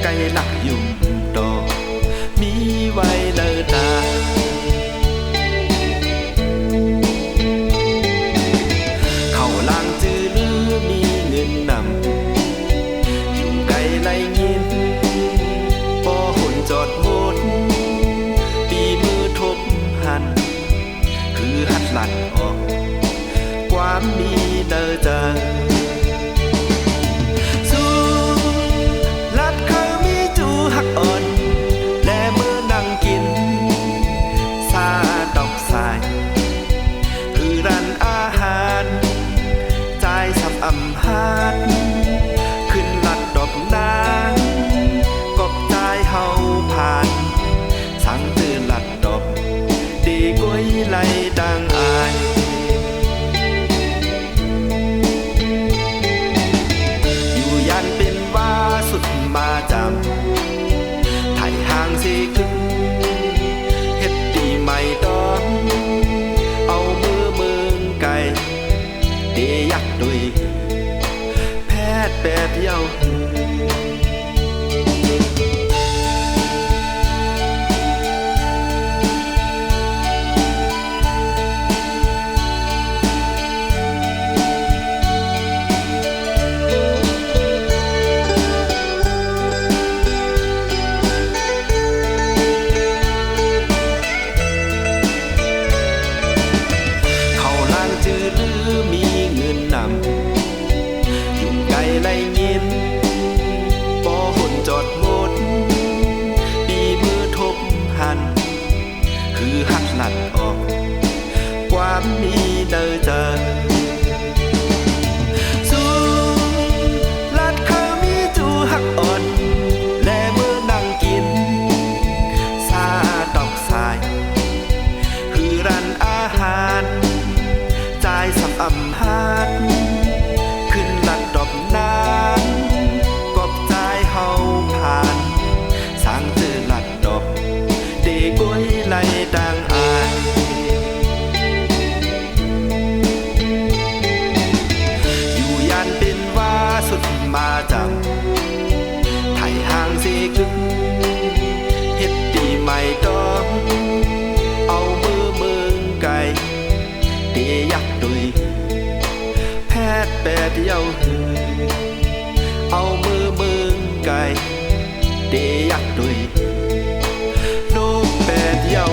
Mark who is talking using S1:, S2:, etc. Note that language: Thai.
S1: ไกลหลักยุ่งต่อมีไว้เดินตาเข้าลางจื้อลือมีเงินนำอยู่ไกลไรยินพอหุ่นจอดหมดปีมือทบหันคือหัดหลัดออกความมีเดินตาอำหาดขึ้นลัดดอกนางกบใจเฮาผ่านสั่งตื่นลัดดอกดีกวยไหลดังอายอยู่ยันเป็นว่าสุดมาจำไถ่ห่างสิคึงเฮ็ดดีไม่ดอนเอามือเมืองไก่เดียักดุยแปดเย้าเขาล้างจื้อลือมีเงินนำไรยินพอหุ่นจอดหมดปีมือทบหันคือหักหลัดออกความมีเดินเจอสูงลัดเขามีจูหักอ่อนและเมื่อนั่งกินซาดอกสายคือร้านอาหารใจสับอำหาดขึ้นลัดดอกน้ำกบใจเฮาผ่านสร้างจื้อลัดดอกเด็กวยไหลดังอายอยู่ยันเป็นว่าสุดมาจำไถ่ห่างสิกึ่งเฮ็ดดีไม่ดอกเอามือเมืองไก่เดียักดุยแพทย์แปดเย้าหือเอามือเมืองไก่เดียักดุยลูกแปดเย้า